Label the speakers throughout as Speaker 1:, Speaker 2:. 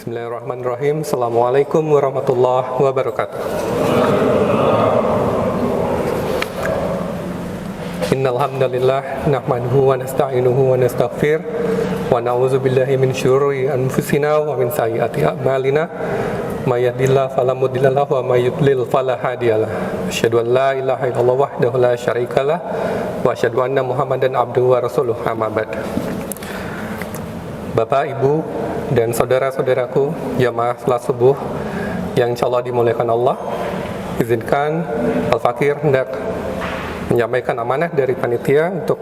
Speaker 1: Bismillahirrahmanirrahim. Assalamualaikum warahmatullahi wabarakatuh. Innal hamdalillah nahmaduhu wa nasta'inuhu wa nastaghfir wa na'udzu billahi min syururi anfusina wa min sayyiati a'malina may yahdihillahu fala mudilla lahu wa may yudlil fala hadiyalah. Asyhadu an la ilaha illallah wahdahu la syarikalah wa asyhadu anna Muhammadan abduhu wa rasuluh. Amma ba'd. Bapak, Ibu, dan saudara-saudaraku jamaah salat subuh yang insyaallah dimuliakan Allah, izinkan Al-Fakir hendak menyampaikan amanah dari panitia untuk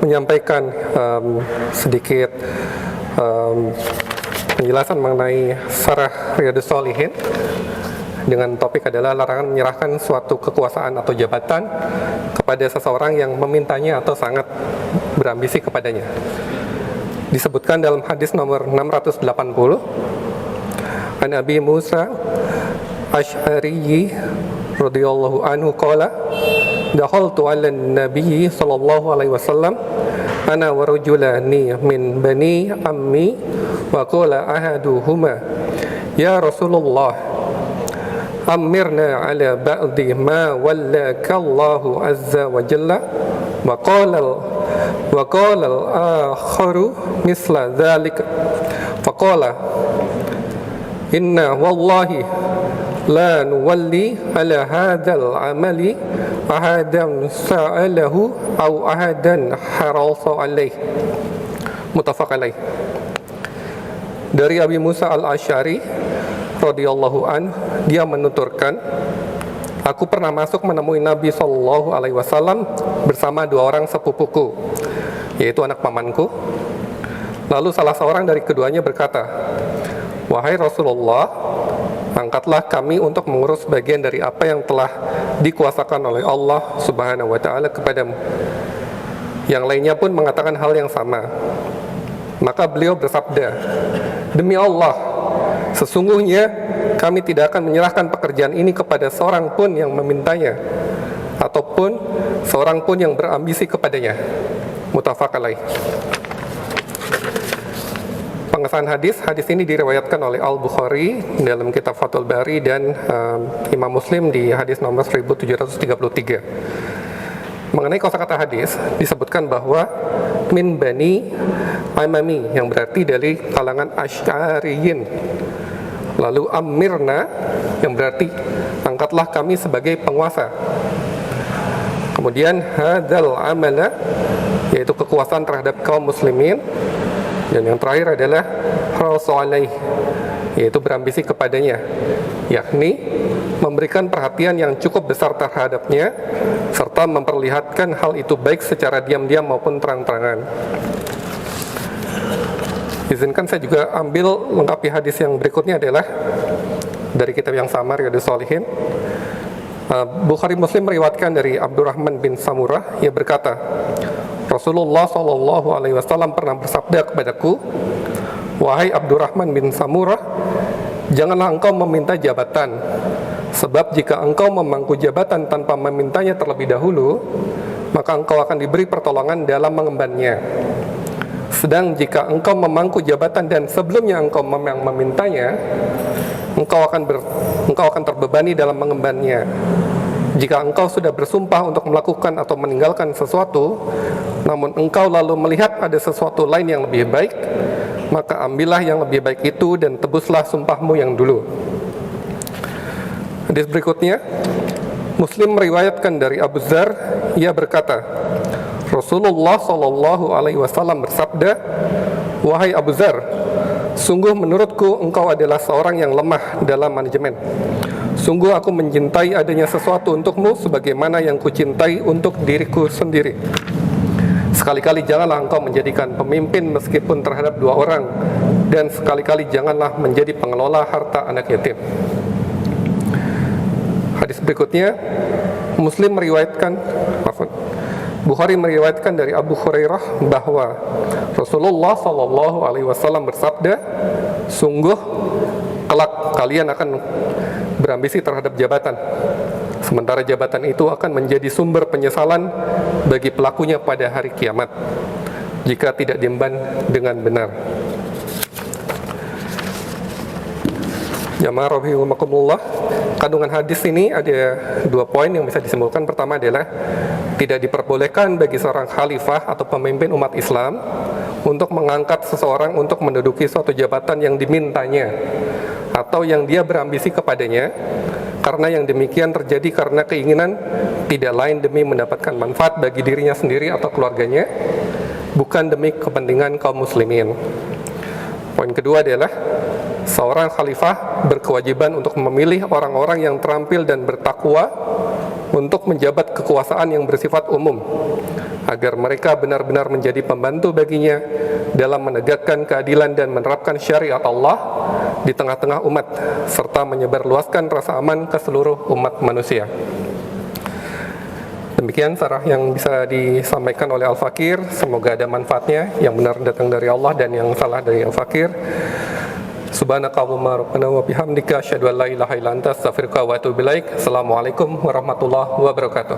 Speaker 1: menyampaikan sedikit penjelasan mengenai Syarah Riyadhus Shalihin dengan topik adalah larangan menyerahkan suatu kekuasaan atau jabatan kepada seseorang yang memintanya atau sangat berambisi kepadanya. Disebutkan dalam hadis nomor 680 An Abi Musa Asy'ari radhiyallahu anhu qala dakhaltu 'ala an-nabiy sallallahu alaihi wasallam ana wa rajulani min bani ammi wa qala ahaduhuma ya Rasulullah amirna ala ba'di ma wallaka Allahu azza wa jalla wa qala al-akharu misla dhalik faqala inna wallahi la nuwalli ala hadzal amali ahadan sa'alahu aw ahadan harasa alaih. Muttafaq alaih. Dari Abi Musa al-Asy'ari radhiyallahu an, dia menuturkan, aku pernah masuk menemui Nabi sallallahu alaihi wasallam bersama dua orang sepupuku, yaitu anak pamanku. Lalu salah seorang dari keduanya berkata, wahai Rasulullah, angkatlah kami untuk mengurus bagian dari apa yang telah dikuasakan oleh Allah Subhanahu wa taala kepadamu. Yang lainnya pun mengatakan hal yang sama. Maka beliau bersabda, demi Allah, sesungguhnya kami tidak akan menyerahkan pekerjaan ini kepada seorang pun yang memintanya ataupun seorang pun yang berambisi kepadanya. Muttafaq alaih. Pengesahan hadis ini diriwayatkan oleh Al-Bukhari dalam kitab Fathul Bari dan Imam Muslim di hadis nomor 1733. Mengenai kosakata hadis disebutkan bahwa min bani amami yang berarti dari kalangan Asy'ariyin. Lalu amirna yang berarti angkatlah kami sebagai penguasa. Kemudian hadzal amala yaitu kekuasaan terhadap kaum muslimin. Dan yang terakhir adalah harasa alaih yaitu berambisi kepadanya, yakni memberikan perhatian yang cukup besar terhadapnya serta memperlihatkan hal itu baik secara diam-diam maupun terang-terangan. Izinkan saya juga ambil lengkapi hadis yang berikutnya adalah dari kitab yang sama, Riyadhus Shalihin. Bukhari Muslim meriwayatkan dari Abdurrahman bin Samurah, ia berkata, Rasulullah sallallahu alaihi wasallam pernah bersabda kepadaku, wahai Abdurrahman bin Samurah, janganlah engkau meminta jabatan, sebab jika engkau memangku jabatan tanpa memintanya terlebih dahulu, maka engkau akan diberi pertolongan dalam mengembannya. Sedang jika engkau memangku jabatan dan sebelumnya engkau memintanya, engkau akan terbebani dalam mengembannya. Jika engkau sudah bersumpah untuk melakukan atau meninggalkan sesuatu, namun engkau lalu melihat ada sesuatu lain yang lebih baik, maka ambillah yang lebih baik itu dan tebuslah sumpahmu yang dulu. Hadis berikutnya, Muslim meriwayatkan dari Abu Dzar, ia berkata, Rasulullah sallallahu alaihi wasallam bersabda, wahai Abu Dzar, sungguh menurutku engkau adalah seorang yang lemah dalam manajemen. Sungguh aku mencintai adanya sesuatu untukmu sebagaimana yang kucintai untuk diriku sendiri. Sekali-kali janganlah engkau menjadikan pemimpin meskipun terhadap dua orang, dan sekali-kali janganlah menjadi pengelola harta anak yatim. Hadis berikutnya, Bukhari meriwayatkan dari Abu Hurairah bahwa Rasulullah sallallahu alaihi wasallam bersabda, sungguh kelak kalian akan berambisi terhadap jabatan, sementara jabatan itu akan menjadi sumber penyesalan bagi pelakunya pada hari kiamat jika tidak diemban dengan benar. Jamaah rahimakumullah, kandungan hadis ini ada 2 poin yang bisa disimpulkan. Pertama adalah tidak diperbolehkan bagi seorang khalifah atau pemimpin umat Islam untuk mengangkat seseorang untuk menduduki suatu jabatan yang dimintanya atau yang dia berambisi kepadanya, karena yang demikian terjadi karena keinginan tidak lain demi mendapatkan manfaat bagi dirinya sendiri atau keluarganya, bukan demi kepentingan kaum muslimin. Poin kedua adalah seorang khalifah berkewajiban untuk memilih orang-orang yang terampil dan bertakwa untuk menjabat kekuasaan yang bersifat umum, agar mereka benar-benar menjadi pembantu baginya dalam menegakkan keadilan dan menerapkan syariat Allah di tengah-tengah umat, serta menyebarluaskan rasa aman ke seluruh umat manusia. Demikian sarah yang bisa disampaikan oleh Al-Fakir. Semoga ada manfaatnya, yang benar datang dari Allah dan yang salah dari Al-Fakir. Subhanakallahumma rabbana wa bihamdika asyhadu an la ilaha illa anta astaghfiruka wa atubu ilaik. Assalamualaikum warahmatullahi wabarakatuh.